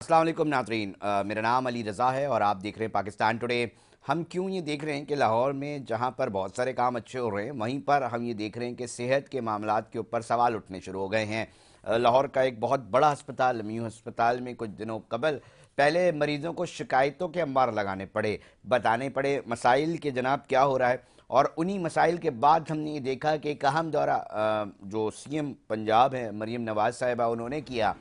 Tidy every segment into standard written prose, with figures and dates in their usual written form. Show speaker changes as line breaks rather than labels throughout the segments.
अस्सलाम वालेकुम नाज़रीन, मेरा नाम अली रज़ा है और आप देख रहे हैं पाकिस्तान टुडे। हम क्यों ये देख रहे हैं कि लाहौर में जहाँ पर बहुत सारे काम अच्छे हो रहे हैं, वहीं पर हम ये देख रहे हैं कि सेहत के मामलात के ऊपर सवाल उठने शुरू हो गए हैं। लाहौर का एक बहुत बड़ा अस्पताल म्यू अस्पताल में कुछ दिनों कबल पहले मरीज़ों को शिकायतों के अंबार लगाने पड़े, बताने पड़े मसाइल के जनाब क्या हो रहा है। और उन्हीं मसाइल के बाद हमने ये देखा कि एक अहम दौरा जो सीएम पंजाब है मरीम नवाज़ साहिबा उन्होंने किया।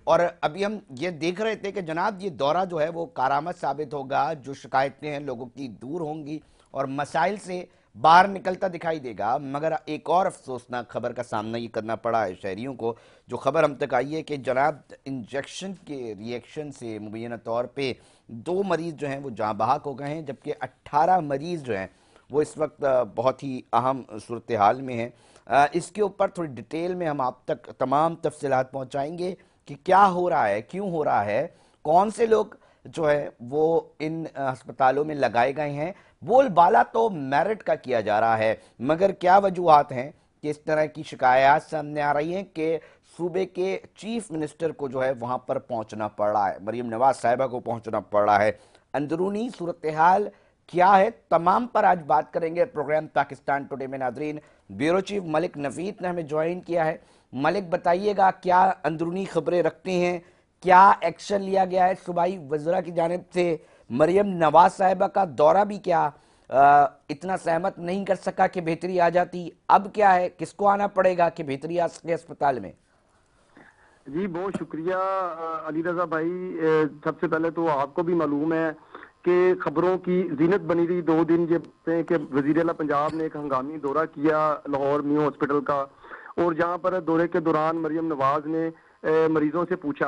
और अभी हम ये देख रहे थे कि जनाब ये दौरा जो है वो कारामद साबित होगा, जो शिकायतें हैं लोगों की दूर होंगी और मसाइल से बाहर निकलता दिखाई देगा। मगर एक और अफसोसनाक खबर का सामना ये करना पड़ा है शहरियों को। जो खबर हम तक आई है कि जनाब इंजेक्शन के रिएक्शन से मुबैना तौर पे 2 मरीज़ जो हैं वो जाँ बहक हो गए हैं, जबकि 18 मरीज़ जो हैं वो इस वक्त बहुत ही अहम सूरत हाल में हैं। इसके ऊपर थोड़ी डिटेल में हम आप तक तमाम तफसीलात पहुँचाएँगे कि क्या हो रहा है, क्यों हो रहा है, कौन से लोग जो है वो इन अस्पतालों में लगाए गए हैं। बोलबाला तो मेरिट का किया जा रहा है, मगर क्या वजूहत हैं कि इस तरह की शिकायत सामने आ रही हैं कि सूबे के चीफ मिनिस्टर को जो है वहां पर पहुंचना पड़ रहा है, मरीम नवाज साहिबा को पहुंचना पड़ रहा है। अंदरूनी सूरत हाल क्या है, तमाम पर आज बात करेंगे प्रोग्राम पाकिस्तान टुडे में। नाजरीन, ब्यूरो चीफ मलिक नवीद ने हमें ज्वाइन किया है। मलिक, बताइएगा क्या अंदरूनी खबरें रखते हैं, क्या एक्शन लिया गया है सूबाई वज़रा की जानिब से। मरियम नवाज साहिबा का दौरा भी क्या इतना सहमत नहीं कर सका कि बेहतरी आ जाती, अब क्या है, किसको आना पड़ेगा कि बेहतरी आ सके अस्पताल में।
जी बहुत शुक्रिया अली रजा भाई। सबसे पहले तो आपको भी मालूम है कि खबरों की जीनत बनी रही 2 दिन जब से कि वजीर आला पंजाब ने एक हंगामी दौरा किया लाहौर म्यू हॉस्पिटल का, और जहां पर दौरे के दौरान मरियम नवाज ने मरीजों से पूछा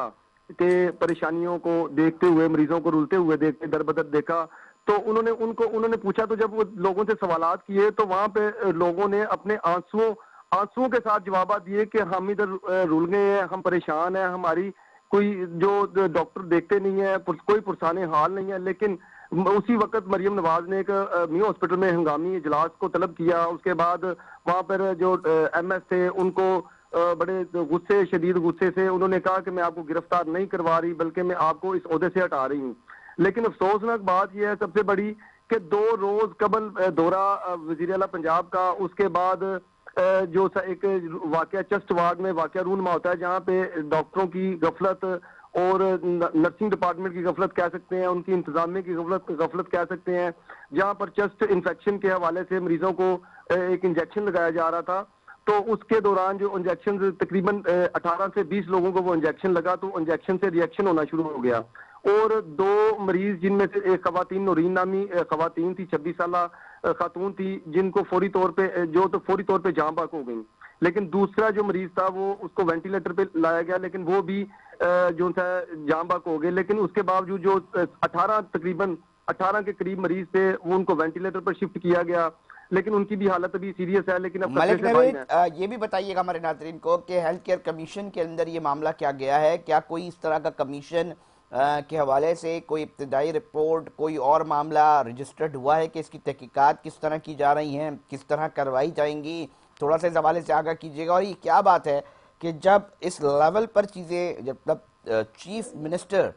कि परेशानियों को देखते हुए, मरीजों को रुलते हुए देखते दर बदर देखा, तो उन्होंने पूछा, तो जब वो लोगों से सवालात किए तो वहां पे लोगों ने अपने आंसुओं के साथ जवाब दिए कि हम इधर रुल गए हैं, हम परेशान हैं, हमारी कोई जो डॉक्टर देखते नहीं है, कोई पुरसाने हाल नहीं है। लेकिन उसी वक्त मरियम नवाज ने एक म्यू हॉस्पिटल में हंगामी इजलास को तलब किया। उसके बाद वहां पर जो एमएस थे उनको बड़े गुस्से, शदीद गुस्से से उन्होंने कहा कि मैं आपको गिरफ्तार नहीं करवा रही, बल्कि मैं आपको इस ओहदे से हटा रही हूँ। लेकिन अफसोसनाक बात यह है सबसे बड़ी कि 2 रोज कबल दौरा वजीर आला पंजाब का, उसके बाद जो एक वाकया चेस्ट वार्ड में वाकया रूनमा होता है, जहाँ पे डॉक्टरों की गफलत और नर्सिंग डिपार्टमेंट की गफलत कह सकते हैं, उनकी इंतजामिया की गफलत कह सकते हैं, जहाँ पर चेस्ट इन्फेक्शन के हवाले से मरीजों को एक इंजेक्शन लगाया जा रहा था। तो उसके दौरान जो इंजेक्शन तकरीबन 18 से 20 लोगों को वो इंजेक्शन लगा, तो इंजेक्शन से रिएक्शन होना शुरू हो गया। और 2 मरीज, जिनमें से एक खवातीन नूरीन नामी खवातीन थी, 26 साल खातून थी, जिनको फौरी तौर पे जान बहक हो गई। लेकिन दूसरा जो मरीज था वो उसको वेंटिलेटर पे लाया गया, लेकिन वो भी जो था जान बहक हो गए। लेकिन उसके बावजूद जो 18 तकरीबन 18 के करीब मरीज थे वो उनको वेंटिलेटर पर शिफ्ट किया गया, लेकिन उनकी भी हालत अभी सीरियस है, लेकिन अब खतरे
मलिक
से बाहर है।
नवीद, ये भी बताइएगा हमारे नाजरीन को कि हेल्थ केयर कमीशन के अंदर ये मामला क्या गया है, क्या कोई इस तरह का कमीशन के हवाले से कोई इब्तदाई रिपोर्ट, कोई और मामला रजिस्टर्ड हुआ है कि इसकी तहकीकात किस तरह की जा रही हैं, किस तरह करवाई जाएंगी। थोड़ा सा इस हवाले से आगाह कीजिएगा। और ये क्या बात है कि जब इस लेवल पर चीज़ें, जब तब चीफ मिनिस्टर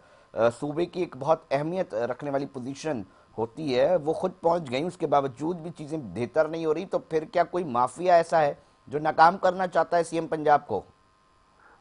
सूबे की एक बहुत अहमियत रखने वाली पोजीशन होती है, वो खुद पहुंच गई, उसके बावजूद भी चीज़ें बेहतर नहीं हो रही, तो फिर क्या कोई माफिया ऐसा है जो नाकाम करना चाहता है सीएम पंजाब को।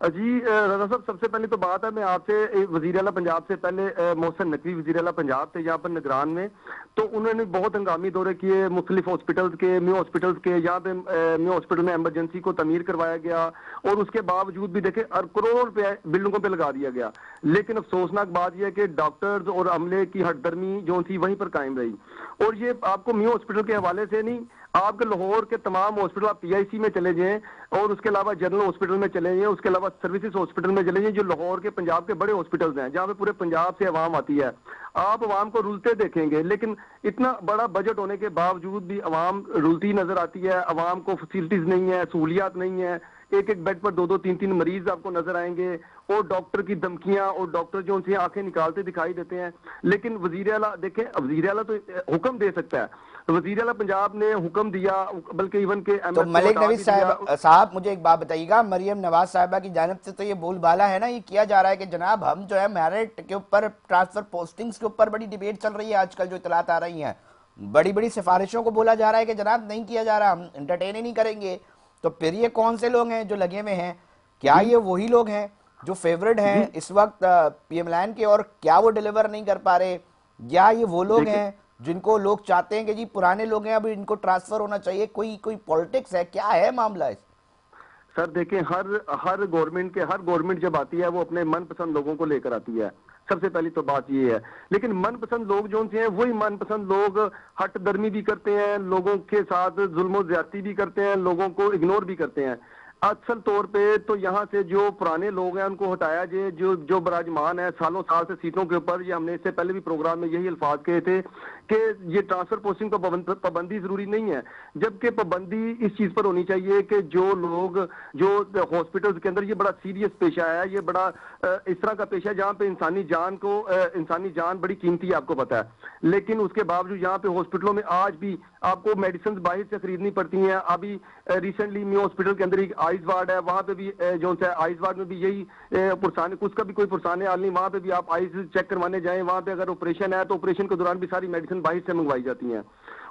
जी रजा साहब, सबसे पहले तो बात है, मैं आपसे वजीर आला पंजाब से पहले मोहसिन नकवी वजीर आला पंजाब थे यहाँ पर निगरान में, तो उन्होंने बहुत हंगामी दौरे किए मुख्तलिफ हॉस्पिटल्स के, म्यू हॉस्पिटल्स के। यहाँ पे म्यू हॉस्पिटल में एमरजेंसी को तमीर करवाया गया, और उसके बावजूद भी देखे करोड़ों रुपया बिल्डिंगों पे लगा दिया गया। लेकिन अफसोसनाक बात यह है कि डॉक्टर्स और अमले की हटदर्मी जो थी वहीं पर कायम रही। और ये आपको म्यू हॉस्पिटल के हवाले से नहीं, आपके लाहौर के तमाम हॉस्पिटल, आप पीआईसी में चले जाएं और उसके अलावा जनरल हॉस्पिटल में चले जाएं, उसके अलावा सर्विसेज हॉस्पिटल में चले जाएं, जो लाहौर के पंजाब के बड़े हॉस्पिटल्स हैं, जहां पे पूरे पंजाब से अवाम आती है, आप अवाम को रुलते देखेंगे। लेकिन इतना बड़ा बजट होने के बावजूद भी अवाम रुलती नजर आती है। अवाम को फैसिलिटीज नहीं है, सहूलियात नहीं है। एक एक बेड पर 2-2 3-3 मरीज आपको नजर आएंगे, और डॉक्टर की धमकियां और डॉक्टर जो उनसे आंखें निकालते दिखाई देते हैं। लेकिन वजीर आला देखें, वजीर आला तो हुक्म दे सकता है, वजीर आला पंजाब ने हुक्म दिया, बल्कि इवन के
तो
एमएस को
मलिक
हटा
नबी
भी दिया।
साहब मुझे एक बात बताइएगा, मरियम नवाज साहिबा की जानिब से तो ये बोलबाला है ना, ये किया जा रहा है कि जनाब हम जो है मेरिट के ऊपर, ट्रांसफर पोस्टिंग्स के ऊपर बड़ी डिबेट चल रही है आजकल, जो इतलात आ रही हैं, बड़ी बड़ी सिफारिशों को बोला जा रहा है कि जनाब नहीं किया जा रहा, हम एंटरटेन ही नहीं करेंगे। तो फिर ये कौन से लोग हैं जो लगे हुए हैं? क्या
जी
ये वही लोग हैं जो फेवरेट हैं
जी
इस वक्त पीएम लाइन के, और क्या वो डिलीवर नहीं कर पा रहे? या ये वो लोग
देखिए
हैं जिनको लोग चाहते हैं कि जी पुराने लोग हैं अभी इनको ट्रांसफर होना चाहिए? कोई कोई पॉलिटिक्स है, क्या है मामला इस?
सर देखें, हर गवर्नमेंट जब आती है वो अपने मनपसंद लोगों को लेकर आती है। सबसे पहली तो बात ये है। लेकिन मनपसंद लोग जो हैं वही मनपसंद लोग हट दर्मी भी करते हैं, लोगों के साथ जुल्म ज्यादती भी करते हैं, लोगों को इग्नोर भी करते हैं। असल तौर पे तो यहाँ से जो पुराने लोग हैं उनको हटाया जाए, जो जो बराजमान है सालों साल से सीटों के ऊपर। ये हमने इससे पहले भी प्रोग्राम में यही अल्फाज कहे थे कि ये ट्रांसफर पोस्टिंग पर पाबंदी जरूरी नहीं है, जबकि पाबंदी इस चीज पर होनी चाहिए कि जो लोग जो हॉस्पिटल्स के अंदर, ये बड़ा सीरियस पेशा है, ये बड़ा इस तरह का पेशा है जहाँ पे इंसानी जान बड़ी कीमती है, आपको पता है। लेकिन उसके बावजूद यहाँ पे हॉस्पिटलों में आज भी आपको मेडिसिन बाहर से खरीदनी पड़ती हैं। अभी रिसेंटली मी हॉस्पिटल के अंदर एक आइस वार्ड है, वहां पे भी जो है आइस वार्ड में भी यही पुरसाने, उसका भी कोई पुरसाने हाल नहीं, वहां पे भी आप आइस चेक करवाने जाएं, वहां पे अगर ऑपरेशन है तो ऑपरेशन के दौरान भी सारी मेडिसिन बाहर से मंगवाई जाती हैं।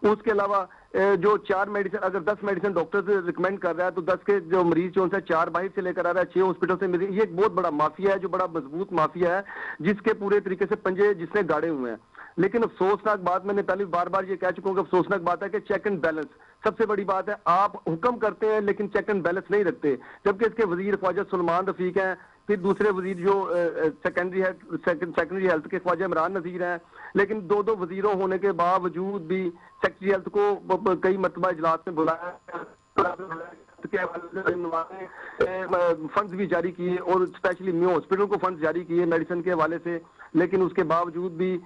उसके अलावा जो 4 मेडिसिन, अगर 10 मेडिसिन डॉक्टर से रिकमेंड कर रहा है तो 10 के जो मरीज जो है 4 बाहर से लेकर आ रहा है, 6 हॉस्पिटल से मिल। ये एक बहुत बड़ा माफिया है, जो बड़ा मजबूत माफिया है, जिसके पूरे तरीके से पंजे जिसने गाड़े हुए हैं। लेकिन अफसोसनाक बात, मैंने पहले बार बार ये कह चुका हूं कि अफसोसनाक बात है कि चेक एंड बैलेंस सबसे बड़ी बात है। आप हुक्म करते हैं लेकिन चेक एंड बैलेंस नहीं रखते, जबकि इसके वजीर ख्वाजा सलमान रफीक हैं, फिर दूसरे वजीर जो सेकेंडरी हेल्थ के ख्वाजा इमरान नजीर हैं। लेकिन दो दो वजीरों होने के बावजूद भी सेक्रेटरी हेल्थ को कई मरतबा इजलास में बुलाया, फंड्स भी जारी किए और स्पेशली न्यू हॉस्पिटल को फंड्स जारी किए मेडिसिन के हवाले से। लेकिन उसके बावजूद भी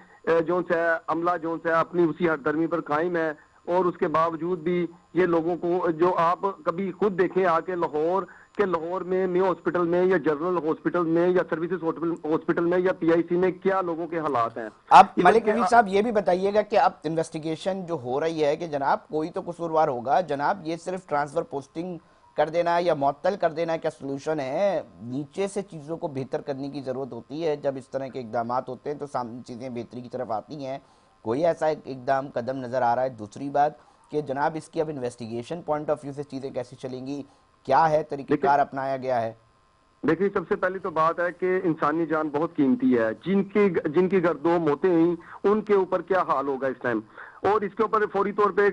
जो है अमला जो है अपनी उसी हरदर्मी पर कायम है, और उसके बावजूद भी ये लोगों को, जो आप कभी खुद देखें आके लाहौर में मेयो हॉस्पिटल में या जनरल हॉस्पिटल में या सर्विसेज हॉस्पिटल में या पीआईसी में क्या लोगों के हालात हैं।
अब मलिक नबी साहब ये भी बताइएगा कि अब इन्वेस्टिगेशन जो हो रही है कि जनाब कोई तो कसूरवार होगा, जनाब ये सिर्फ ट्रांसफर पोस्टिंग कर देना या मुअत्तल कर देना क्या सोल्यूशन है? नीचे से चीज़ों को बेहतर करने की ज़रूरत होती है। जब इस तरह के इकदाम होते हैं तो सामने चीज़ें बेहतरी की तरफ आती हैं। कोई ऐसा इकदाम कदम नज़र आ रहा है? दूसरी बात कि जनाब इसकी अब इन्वेस्टिगेशन पॉइंट ऑफ व्यू से चीज़ें कैसी चलेंगी, क्या है तरीक़ेकार अपनाया गया है?
देखिए, सबसे पहली तो बात है कि इंसानी जान बहुत कीमती है। जिनकी गर्दों मोते हुई उनके ऊपर क्या हाल होगा इस टाइम। और इसके ऊपर फौरी तौर पे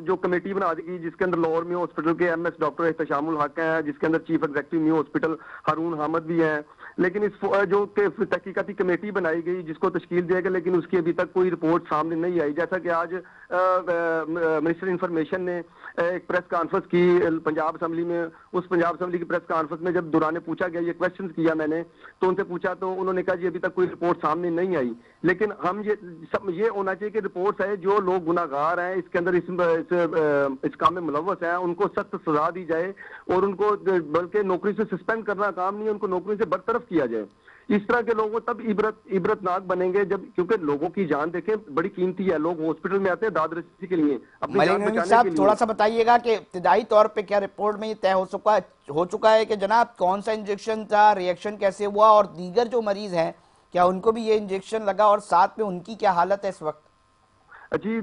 जो कमेटी बना दी, जिसके अंदर लाहौर में हॉस्पिटल के एमएस डॉक्टर एहतशामुल हक हैं, जिसके अंदर चीफ एग्जीक्यूटिव न्यू हॉस्पिटल हारून हामिद भी हैं। लेकिन इस जो तहकीकाती कमेटी बनाई गई जिसको तश्कील दिया गया, लेकिन उसकी अभी तक कोई रिपोर्ट सामने नहीं आई। जैसा कि आज मिनिस्टर इंफॉर्मेशन ने एक प्रेस कॉन्फ्रेंस की पंजाब असेंबली में, उस पंजाब असेंबली की प्रेस कॉन्फ्रेंस में जब दौरान पूछा गया, ये क्वेश्चन किया मैंने, तो उनसे पूछा तो उन्होंने कहा जी अभी तक कोई रिपोर्ट सामने नहीं आई। लेकिन हम ये होना चाहिए कि रिपोर्ट्स है, जो लोग गुनाहगार हैं इसके अंदर इस काम में मुलव्वस हैं, उनको सख्त सजा दी जाए, और उनको बल्कि नौकरी से सस्पेंड करना काम नहीं है, उनको नौकरी से बरतरफ किया जाए। इस तरह के लोगों तब इबरतनाक बनेंगे जब, क्योंकि लोगों की जान देखें बड़ी कीमती है। लोग हॉस्पिटल में आते हैं दाद रसी के लिए, अपनी जान बचाने के लिए।
थोड़ा सा बताइएगा कि इब्तिदाई तौर पे क्या रिपोर्ट में ये तय हो चुका है कि जनाब कौन सा इंजेक्शन था, रिएक्शन कैसे हुआ, और दीगर जो मरीज हैं क्या उनको भी ये इंजेक्शन लगा, और साथ में उनकी क्या हालत है इस वक्त?
जी,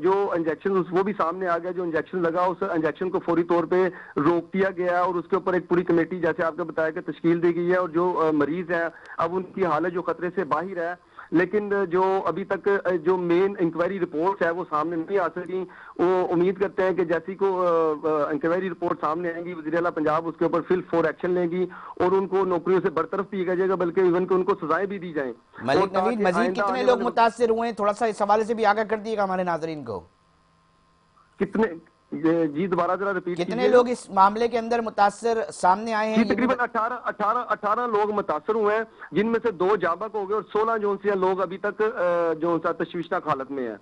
जो इंजेक्शन वो भी सामने आ गया। जो इंजेक्शन लगा उस इंजेक्शन को फौरी तौर पे रोक दिया गया, और उसके ऊपर एक पूरी कमेटी जैसे आपको बताया कि तश्कील दी गई है। और जो मरीज हैं अब उनकी हालत जो खतरे से बाहर है, लेकिन जो अभी तक जो मेन इंक्वायरी रिपोर्ट है वो सामने नहीं आ सकी। वो उम्मीद करते हैं कि जैसी को इंक्वायरी रिपोर्ट सामने आएंगी, वज़ीर-ए-आला पंजाब उसके ऊपर फिल फॉर एक्शन लेगी और उनको नौकरियों से बरतरफ भी किया जाएगा, बल्कि इवन को उनको सजाएं भी दी जाएं।
मलिक नवीद, मजीद कितने लोग मुतासिर हुए हैं, थोड़ा सा इस हवाले से भी आगाह कर दिएगा हमारे नाजरीन को।
कितने जी, दोबारा जरा रिपीट
कितने लोग इस मामले के अंदर मुतासिर सामने आए हैं?
तकरीबन 18 लोग मुतासर हुए हैं, जिनमें से 2 जाबक हो गए और 16 जो से लोग अभी तक जो सा तशवीशनाक हालत में है।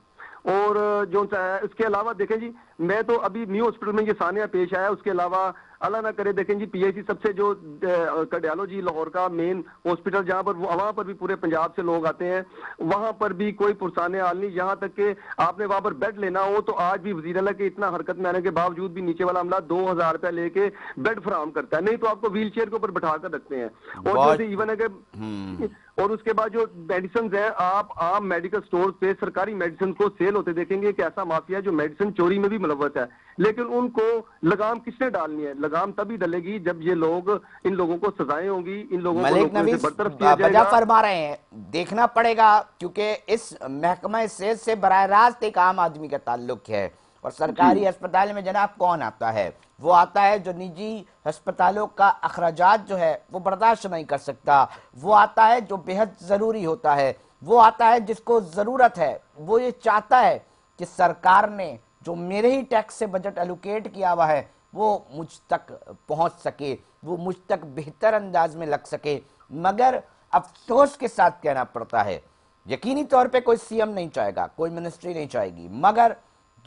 और जो सा है इसके अलावा देखें जी, मैं तो अभी न्यू हॉस्पिटल में ये सानिया पेश आया, उसके अलावा अल्लाह ना करे। देखें जी, पीआईसी सबसे जो कार्डियोलॉजी लाहौर का मेन हॉस्पिटल, जहां पर वहां पर भी पूरे पंजाब से लोग आते हैं, वहां पर भी कोई पुरसाने हाल नहीं। यहाँ तक कि आपने वहां पर बेड लेना हो तो आज भी वजीर अला के इतना हरकत में आने के बावजूद भी नीचे वाला अमला 2,000 रुपया लेके बेड फराहम करता है, नहीं तो आपको व्हील चेयर के ऊपर बैठा कर रखते हैं। और जो
बहुत
इवन है कि और उसके बाद जो मेडिसिन है, आप आम मेडिकल स्टोर पे सरकारी मेडिसिन को सेल होते देखेंगे कि ऐसा माफिया जो मेडिसिन चोरी में भी मुलव्वस है। लेकिन उनको लगाम किसने डालनी है? लगाम तभी डलेगी जब ये लोग, इन लोगों को सजाएं होंगी, इन लोगों को
मलिक
नौकरी से
नवीस
बरतरफ किया
वजह
जाएगा।
फरमा रहे हैं, देखना पड़ेगा, क्योंकि इस महकमा सेहत से बराह रास्त एक आम आदमी का ताल्लुक है। और सरकारी
जी
अस्पताल में जनाब कौन आता है? वो आता है जो निजी अस्पतालों का अखराजात जो है वो बर्दाश्त नहीं कर सकता, वो आता है जो बेहद ज़रूरी होता है, वो आता है जिसको ज़रूरत है। वो ये चाहता है कि सरकार ने जो मेरे ही टैक्स से बजट एलोकेट किया हुआ है वो मुझ तक पहुंच सके, वो मुझ तक बेहतर अंदाज में लग सके। मगर अफसोस के साथ कहना पड़ता है, यकीनी तौर पे कोई सीएम नहीं चाहेगा, कोई मिनिस्ट्री नहीं चाहेगी, मगर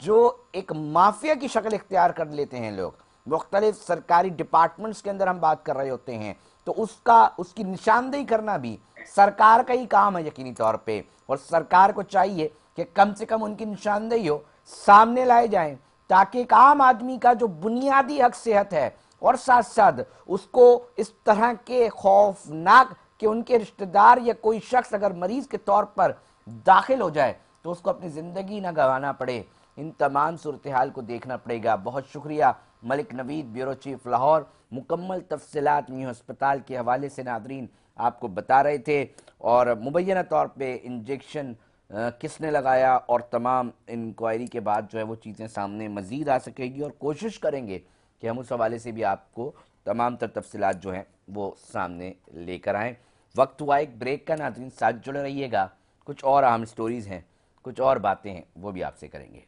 जो एक माफिया की शक्ल इख्तियार कर लेते हैं लोग, मुख्तलिफ सरकारी डिपार्टमेंट्स के अंदर हम बात कर रहे होते हैं, तो उसकी निशानदेही करना भी सरकार का ही काम है यकीनी तौर पे। और सरकार को चाहिए कि कम से कम उनकी निशानदेही हो, सामने लाए जाएं, ताकि एक आम आदमी का जो बुनियादी हक सेहत है, और साथ साथ उसको इस तरह के खौफनाक कि उनके रिश्तेदार या कोई शख्स अगर मरीज के तौर पर दाखिल हो जाए तो उसको अपनी ज़िंदगी ना गंवाना पड़े। इन तमाम सूरत हाल को देखना पड़ेगा। बहुत शुक्रिया मलिक नवीद, ब्यूरो चीफ लाहौर। मुकम्मल तफसीलात न्यू अस्पताल के हवाले से नादरीन आपको बता रहे थे, और मुबैना तौर पे इंजेक्शन किसने लगाया और तमाम इंक्वायरी के बाद जो है वो चीज़ें सामने मज़ीद आ सकेगी, और कोशिश करेंगे कि हम उस हवाले से भी आपको तमाम तर तफसीलात जो हैं वो सामने लेकर आएँ। वक्त हुआ एक ब्रेक का नादरीन, साथ जुड़े रहिएगा। कुछ और अहम स्टोरीज़ हैं, कुछ और बातें हैं, वो भी आपसे करेंगे।